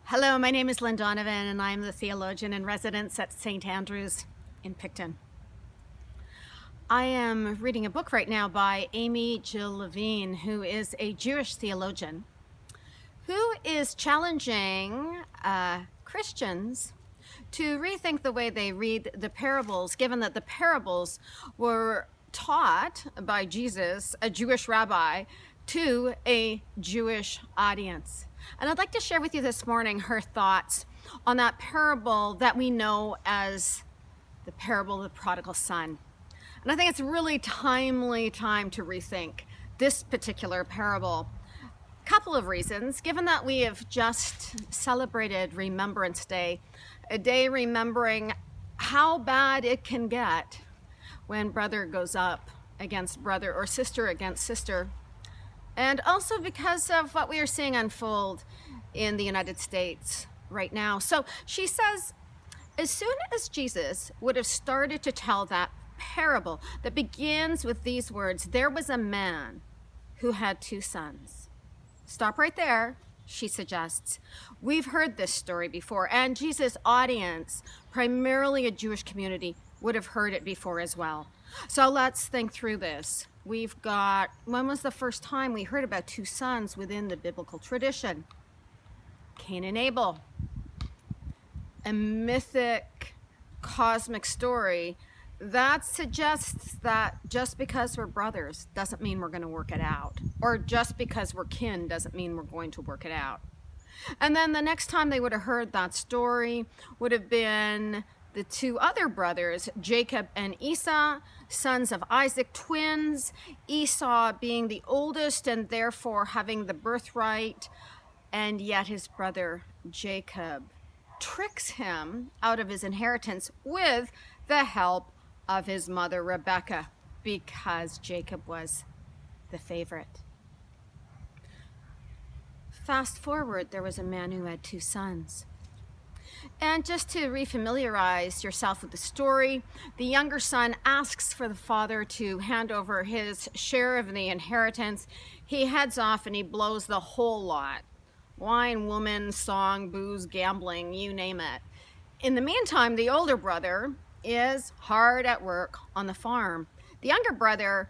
Hello, my name is Lynn Donovan, and I'm the theologian in residence at St. Andrews in Picton. I am reading a book right now by Amy Jill Levine, who is a Jewish theologian, who is challenging Christians to rethink the way they read the parables, given that the parables were taught by Jesus, a Jewish rabbi, to a Jewish audience. And I'd like to share with you this morning her thoughts on that parable that we know as the parable of the prodigal son. And I think it's a really timely time to rethink this particular parable. A couple of reasons, given that we have just celebrated Remembrance Day, a day remembering how bad it can get when brother goes up against brother or sister against sister. And also because of what we are seeing unfold in the United States right now. So she says, as soon as Jesus would have started to tell that parable that begins with these words, there was a man who had two sons. Stop right there, she suggests. We've heard this story before, and Jesus' audience, primarily a Jewish community, would have heard it before as well. So let's think through this. We've got, when was the first time we heard about two sons within the biblical tradition? Cain and Abel. A mythic, cosmic story that suggests that just because we're brothers doesn't mean we're going to work it out. Or just because we're kin doesn't mean we're going to work it out. And then the next time they would have heard that story would have been the two other brothers, Jacob and Esau, sons of Isaac, twins, Esau being the oldest and therefore having the birthright, and yet his brother Jacob tricks him out of his inheritance with the help of his mother Rebekah, because Jacob was the favorite. Fast forward, there was a man who had two sons. And just to refamiliarize yourself with the story, the younger son asks for the father to hand over his share of the inheritance. He heads off and he blows the whole lot. Wine, woman, song, booze, gambling, you name it. In the meantime, the older brother is hard at work on the farm. The younger brother,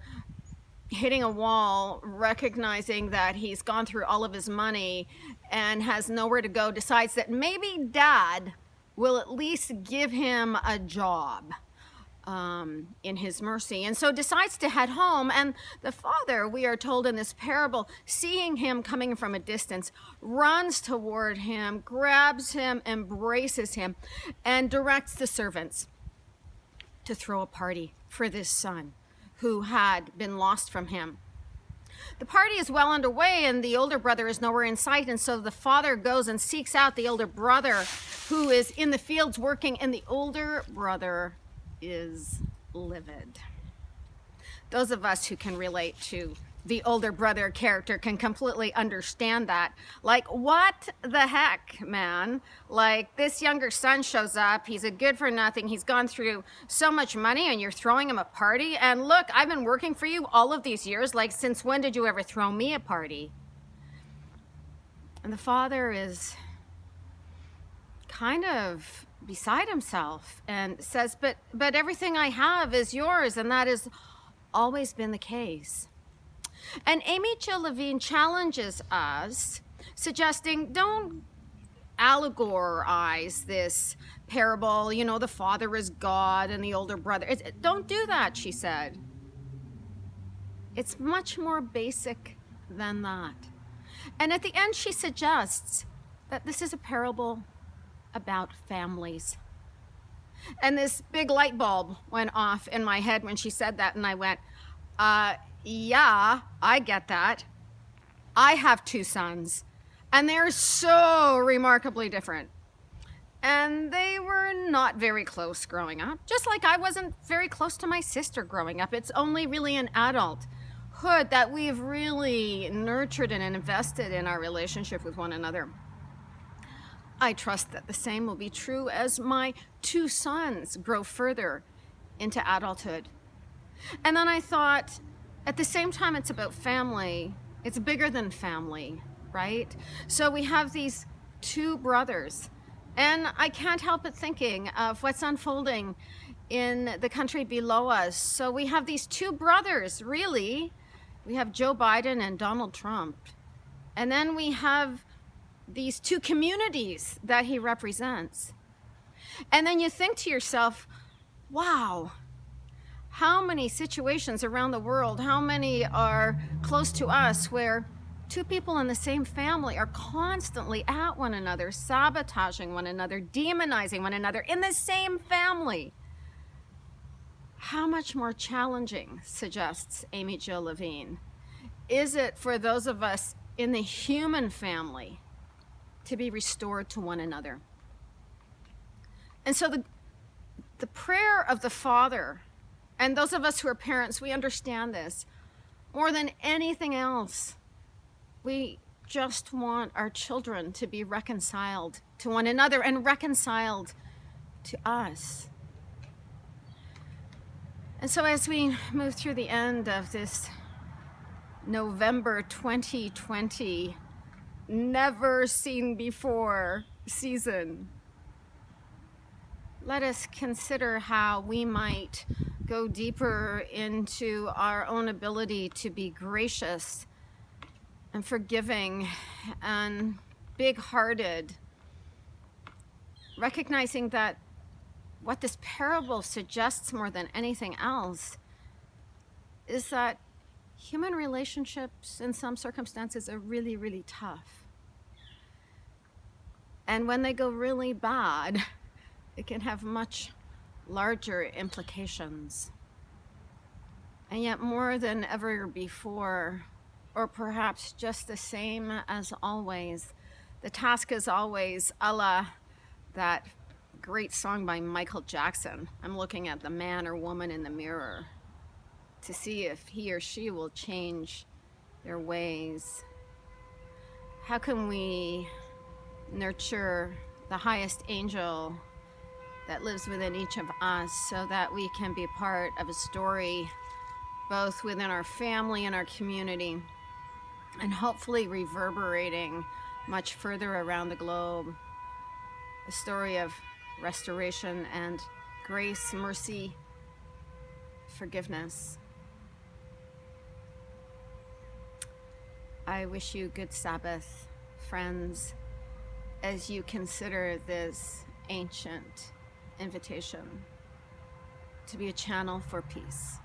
hitting a wall, recognizing that he's gone through all of his money and has nowhere to go, decides that maybe dad will at least give him a job in his mercy, and so decides to head home. And the father, we are told in this parable, seeing him coming from a distance, runs toward him, grabs him, embraces him, and directs the servants to throw a party for this son who had been lost from him. The party is well underway and the older brother is nowhere in sight, and so the father goes and seeks out the older brother who is in the fields working, and the older brother is livid. Those of us who can relate to the older brother character can completely understand that. Like, what the heck, man? Like, this younger son shows up, he's a good for nothing, he's gone through so much money, and you're throwing him a party? And look, I've been working for you all of these years, like, since when did you ever throw me a party? And the father is kind of beside himself and says, but everything I have is yours, and that has always been the case. And Amy Jill Levine challenges us, suggesting don't allegorize this parable, you know, the father is God and the older brother. Don't do that, she said. It's much more basic than that. And at the end, she suggests that this is a parable about families. And this big light bulb went off in my head when she said that, and I went, yeah, I get that. I have two sons, and they're so remarkably different. And they were not very close growing up, just like I wasn't very close to my sister growing up. It's only really in adulthood that we've really nurtured and invested in our relationship with one another. I trust that the same will be true as my two sons grow further into adulthood. And then I thought, at the same time it's about family, it's bigger than family, right? So we have these two brothers. And I can't help but thinking of what's unfolding in the country below us. So we have these two brothers, really. We have Joe Biden and Donald Trump. And then we have these two communities that he represents. And then you think to yourself, wow, how many situations around the world, how many are close to us where two people in the same family are constantly at one another, sabotaging one another, demonizing one another in the same family. How much more challenging, suggests Amy Jill Levine, is it for those of us in the human family to be restored to one another? And so the prayer of the Father, and those of us who are parents, we understand this. More than anything else, we just want our children to be reconciled to one another and reconciled to us. And so as we move through the end of this November 2020, never seen before season, let us consider how we might go deeper into our own ability to be gracious and forgiving and big-hearted, recognizing that what this parable suggests more than anything else is that human relationships in some circumstances are really, really tough. And when they go really bad, it can have much larger implications. And yet more than ever before, or perhaps just the same as always, the task is always a la that great song by Michael Jackson. I'm looking at the man or woman in the mirror to see if he or she will change their ways. How can we nurture the highest angel that lives within each of us so that we can be part of a story both within our family and our community, and hopefully reverberating much further around the globe, a story of restoration and grace, mercy, forgiveness. I wish you good Sabbath, friends, as you consider this ancient invitation to be a channel for peace.